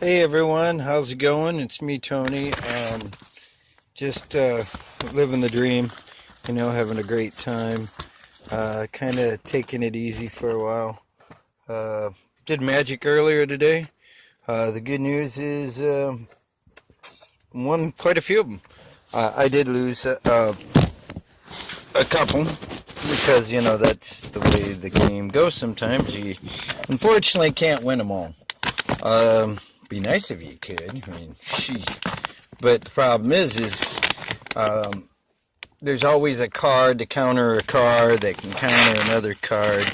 Hey everyone, how's it going? It's me, Tony. Just living the dream, having a great time. Kind of taking it easy for a while. Did magic earlier today. The good news is won quite a few of them. I did lose a couple because that's the way the game goes. Sometimes you unfortunately can't win them all. Be nice if you could. I mean, jeez. But the problem is there's always a card to counter a card that can counter another card.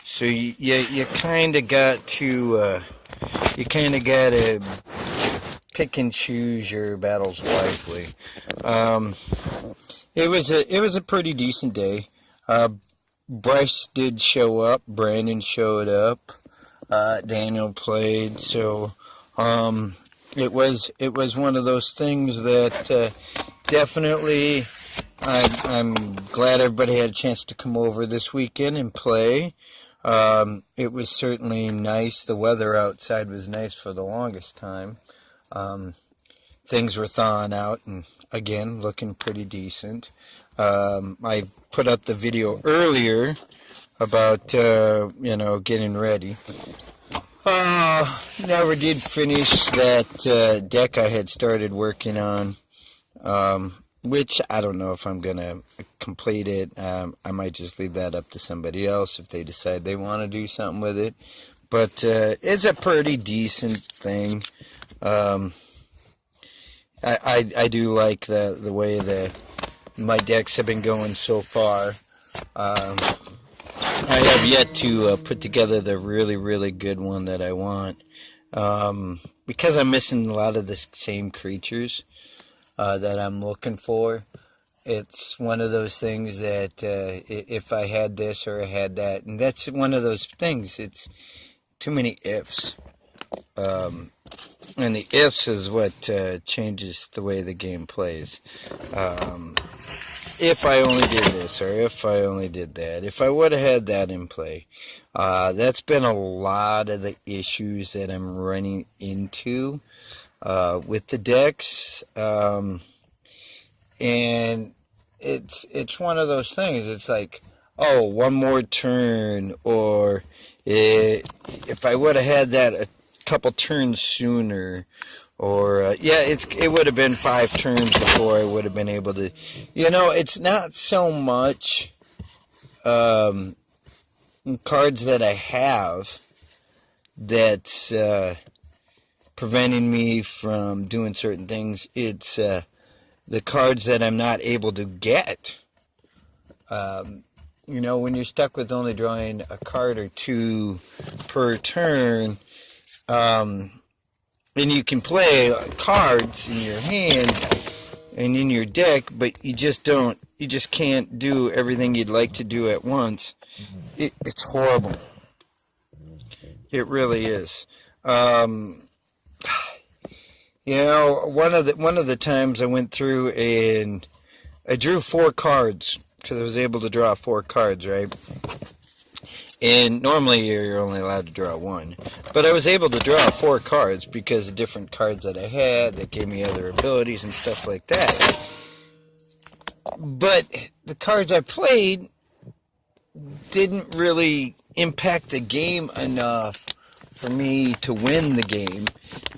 So you kind of got to pick and choose your battles wisely. It was a pretty decent day. Bryce did show up. Brandon showed up. Daniel played. So it was one of those things that definitely I'm glad everybody had a chance to come over this weekend and play. It was certainly nice. The weather outside was nice for the longest time. Things were thawing out and again looking pretty decent. I put up the video earlier about getting ready. Never did finish that deck I had started working on, which I don't know if I'm going to complete it. I might just leave that up to somebody else if they decide they want to do something with it. But it's a pretty decent thing. I do like the way my decks have been going so far. I have yet to put together the really, really good one that I want. Because I'm missing a lot of the same creatures that I'm looking for. It's one of those things that if I had this or I had that, and that's one of those things, it's too many ifs. And the ifs is what changes the way the game plays. If I only did this, or if I only did that, if I would have had that in play. That's been a lot of the issues that I'm running into with the decks. And it's one of those things. It's like, oh, one more turn, or if I would have had that a couple turns sooner, or it would have been 5 turns before I would have been able to. It's not so much cards that I have that's preventing me from doing certain things. It's the cards that I'm not able to get. When you're stuck with only drawing a card or two per turn, and you can play cards in your hand and in your deck, but you just can't do everything you'd like to do at once. It's horrible. It really is. One of the times I went through and I drew 4 cards because I was able to draw 4 cards, right? And normally you're only allowed to draw 1. But I was able to draw 4 cards because of different cards that I had that gave me other abilities and stuff like that. But the cards I played didn't really impact the game enough for me to win the game.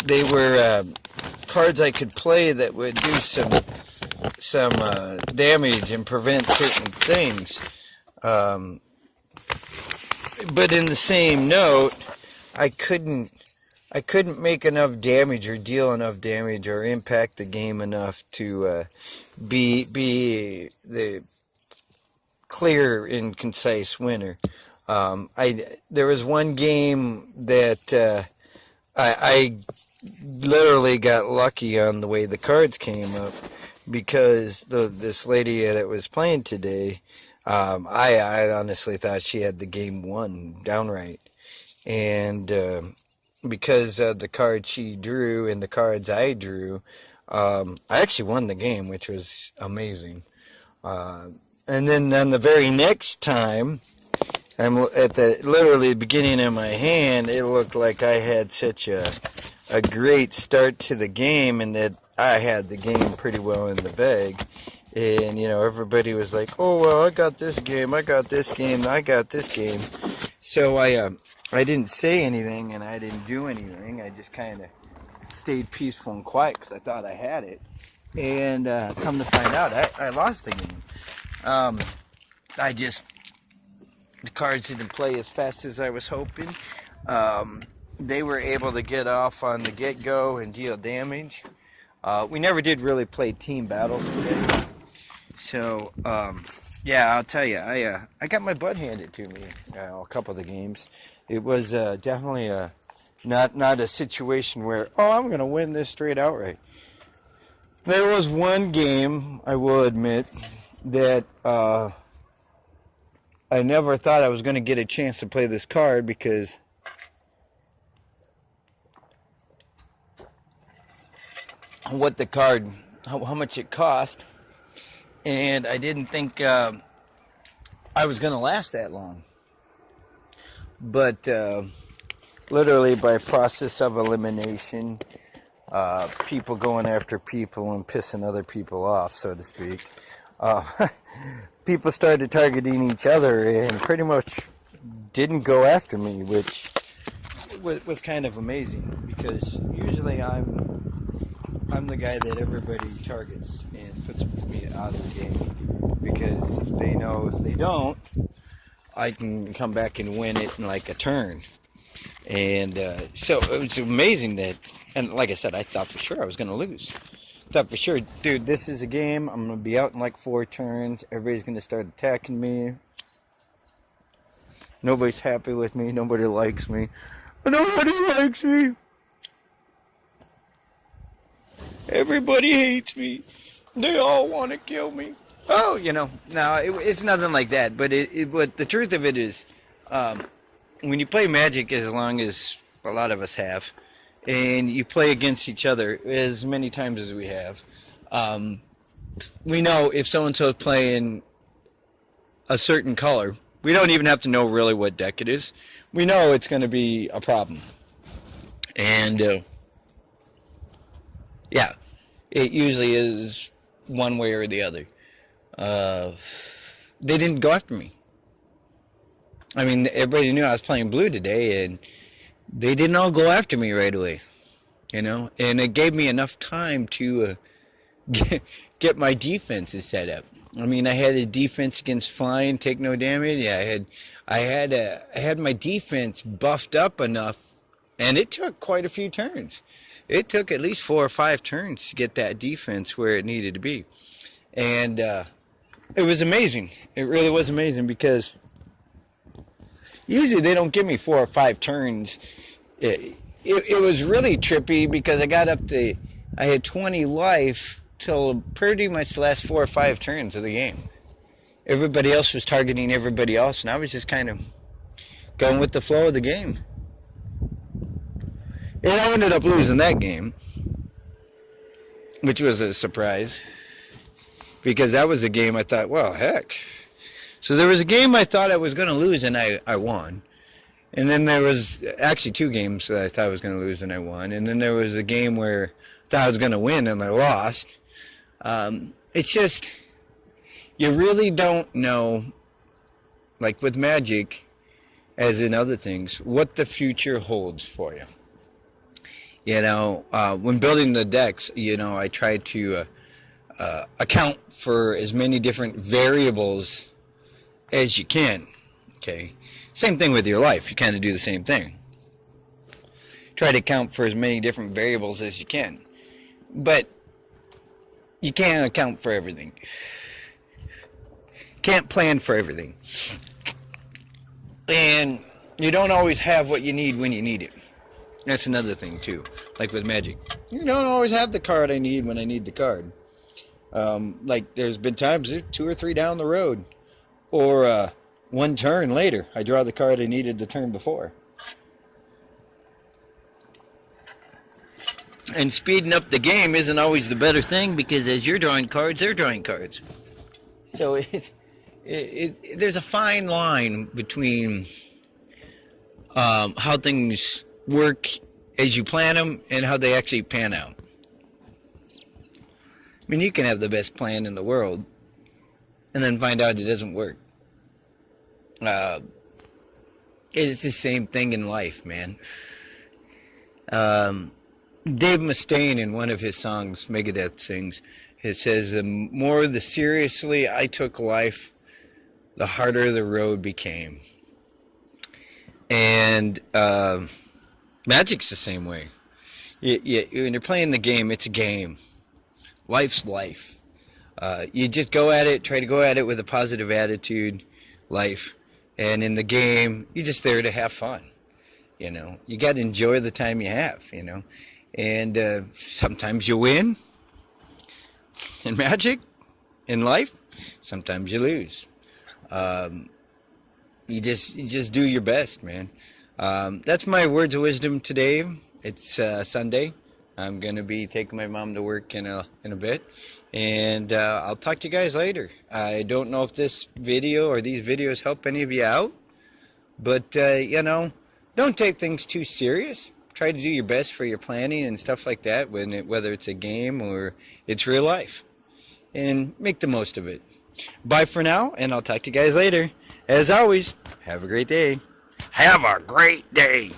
They were cards I could play that would do some damage and prevent certain things. But in the same note, I couldn't make enough damage or deal enough damage or impact the game enough to be the clear and concise winner. There was one game that I literally got lucky on the way the cards came up because this lady that was playing today, I honestly thought she had the game won downright. And because of the cards she drew and the cards I drew, I actually won the game, which was amazing. And then on the very next time, I'm at the literally beginning of my hand, it looked like I had such a a great start to the game, and that I had the game pretty well in the bag. And, you know, everybody was like, oh, well, I got this game, I got this game, I got this game. So I didn't say anything, and I didn't do anything. I just kind of stayed peaceful and quiet because I thought I had it. And come to find out, I lost the game. The cards didn't play as fast as I was hoping. They were able to get off on the get-go and deal damage. We never did really play team battles today. So, yeah, I'll tell you, I got my butt handed to me a couple of the games. It was definitely not a situation where, oh, I'm going to win this straight outright. There was one game, I will admit, that I never thought I was going to get a chance to play this card because what the card, how much it cost, and I didn't think I was going to last that long. But literally by process of elimination, people going after people and pissing other people off, so to speak, people started targeting each other and pretty much didn't go after me, which was kind of amazing because usually I'm the guy that everybody targets and puts me out of the game because they know if they don't, I can come back and win it in like a turn. And so it was amazing that, and like I said, I thought for sure I was going to lose. Thought for sure, dude, this is a game. I'm going to be out in like 4 turns. Everybody's going to start attacking me. Nobody's happy with me. Nobody likes me. Nobody likes me. Everybody hates me. They all want to kill me. Oh, you know, no, it's nothing like that. But but the truth of it is, when you play Magic, as long as a lot of us have, and you play against each other as many times as we have, we know if so-and-so is playing a certain color. We don't even have to know really what deck it is. We know it's going to be a problem. And, yeah, it usually is one way or the other. They didn't go after me. I mean, everybody knew I was playing blue today, and they didn't all go after me right away, you know? And it gave me enough time to get my defenses set up. I mean, I had a defense against flying, take no damage. Yeah, I had my defense buffed up enough, and it took quite a few turns. It took at least 4 or 5 turns to get that defense where it needed to be. And it was amazing. It really was amazing because usually they don't give me 4 or 5 turns. It was really trippy because I had 20 life till pretty much the last 4 or 5 turns of the game. Everybody else was targeting everybody else, and I was just kind of going with the flow of the game. And I ended up losing that game, which was a surprise, because that was a game I thought, well, heck. So there was a game I thought I was going to lose, and I won. And then there was actually 2 games that I thought I was going to lose, and I won. And then there was a game where I thought I was going to win, and I lost. It's just, you really don't know, like with Magic, as in other things, what the future holds for you. You know, when building the decks, you know, I try to account for as many different variables as you can, okay? Same thing with your life. You kind of do the same thing. Try to account for as many different variables as you can. But you can't account for everything. Can't plan for everything. And you don't always have what you need when you need it. That's another thing, too. Like with Magic. You don't always have the card I need when I need the card. Like, there's been times 2 or 3 down the road. Or 1 turn later, I draw the card I needed the turn before. And speeding up the game isn't always the better thing, because as you're drawing cards, they're drawing cards. So there's a fine line between how things work as you plan them and how they actually pan out. I mean, you can have the best plan in the world and then find out it doesn't work. It's the same thing in life, man. Dave Mustaine, in one of his songs, Megadeth sings, it says, the more the seriously I took life, the harder the road became. And Magic's the same way. When you're playing the game, it's a game. Life's life. You just go at it, try to go at it with a positive attitude, life. And in the game, you're just there to have fun. You know, you got to enjoy the time you have, you know. And sometimes you win in Magic, in life. Sometimes you lose. You just do your best, man. That's my words of wisdom today. It's Sunday. I'm going to be taking my mom to work in a bit. And I'll talk to you guys later. I don't know if this video or these videos help any of you out. But, you know, don't take things too serious. Try to do your best for your planning and stuff like that, whether it's a game or it's real life. And make the most of it. Bye for now, and I'll talk to you guys later. As always, have a great day. Have a great day.